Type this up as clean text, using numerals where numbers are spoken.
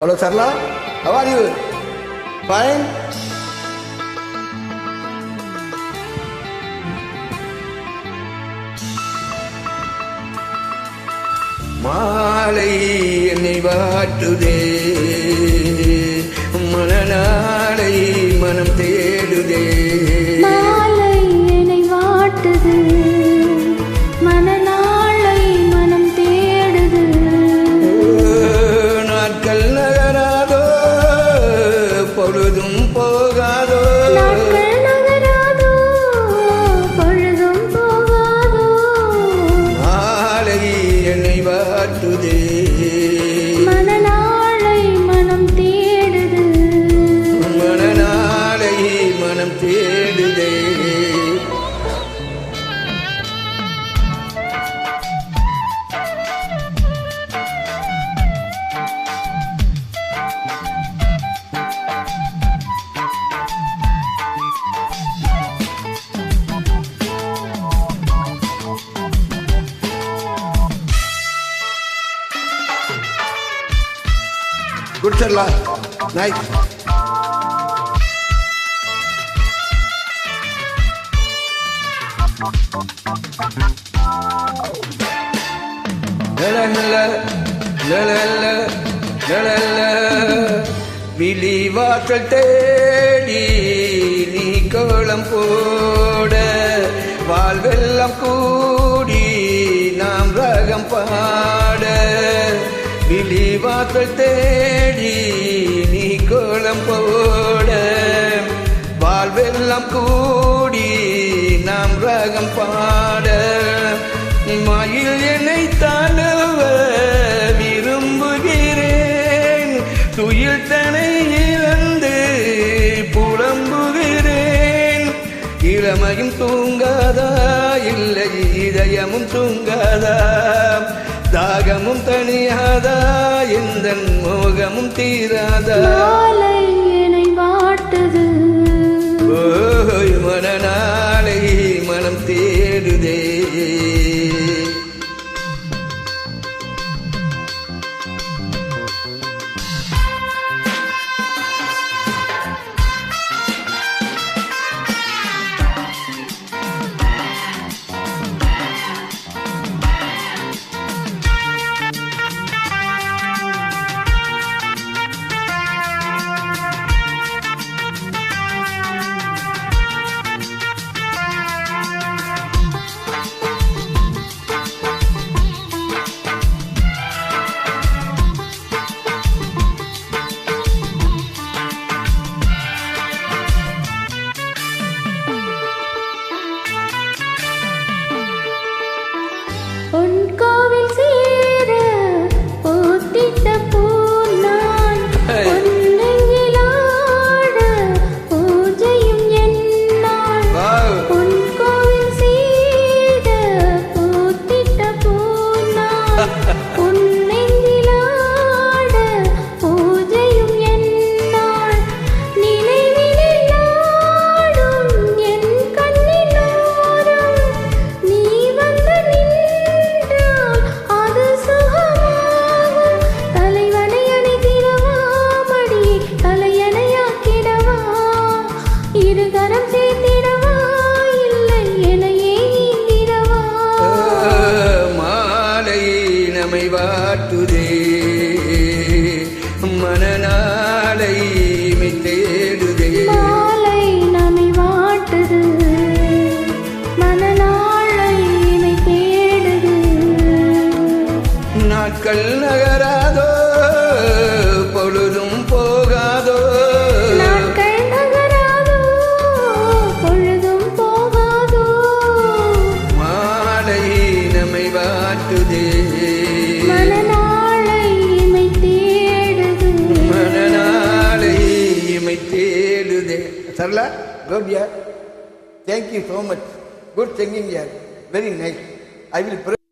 Hello, Sarla. How are you? Fine? மாலை என்னை வாட்டுதே, மனநாளை மனம் தேடுதே. மாலை என்னை வாட்டுது, மனநாளை மனம் தேடுது. நாட்கள் நகராதோ, பொழுதும் போகாதோ. நாட்கள் நகராதோ, பொழுதும் போகாதோ. மாலை என்னை வாட்டுதே, மனநாளை மனம் தேடுது. மனநாளை மனம் தேடுதே. Good, Sarla. Nice. விழிவாசல் தேடி நீ கோலம் போட, வாழ்வெல்லாம் கூடி நாம் ரகம் பாட. விழிவாசல் தேடி நீ கோலம் போட, வாழ்வெல்லாம் கூடி நாம் ரகம் பாட. மயில் என்னை தாண்டவ விரும்புகிறேன், துயில் தனை இழந்து புலம்புகிறேன். இளமையும் தூங்காதா, இல்லை இதயமும் தூங்காதா. தாகமும் தனியாதா, எந்த மோகமும் தீராதா. மாலை என்னை வாட்டுது, ஓய் மனநாளை மனம் தேடுதே. உன் கோவில் சேர போத்திட்ட பூநாள், பொன்னெங்கில் ஆட பூஜையும் என்னாள். உன் கோவில் சேர போத்திட்ட பூநாள், பொன்னெங்கில் ஆட பூஜையும் என்னாள். நினைவினில் நாடும் என் கண்ணிலோரம் நீ வந்து நின்றால் அது சுகமாகும். தலைவனை அணைத்திடவா, மடியை தலையணையாக்கிடவா, இருகரம் சேர்த்திடவா, இல்லை எனையே ஈந்திடவா. மாலை நம்மை வாட்டுதே, மனநாளை தேடுதே. மாலை நம்மை வாட்டுது, மனநாளை இமை தேடுது. நாட்கள் நகராதோ, பொழுதும் போகாதோ. நாட்கள் நகராதோ, பொழுதும் போகாதோ. மாலை நம்மை வாட்டுதே, மனநாளை இமை தேடுது. மனநாளை இமை தேடுதே. Sarla, good dear. Thank you so much. Good singing, dear. Very nice. I will pray.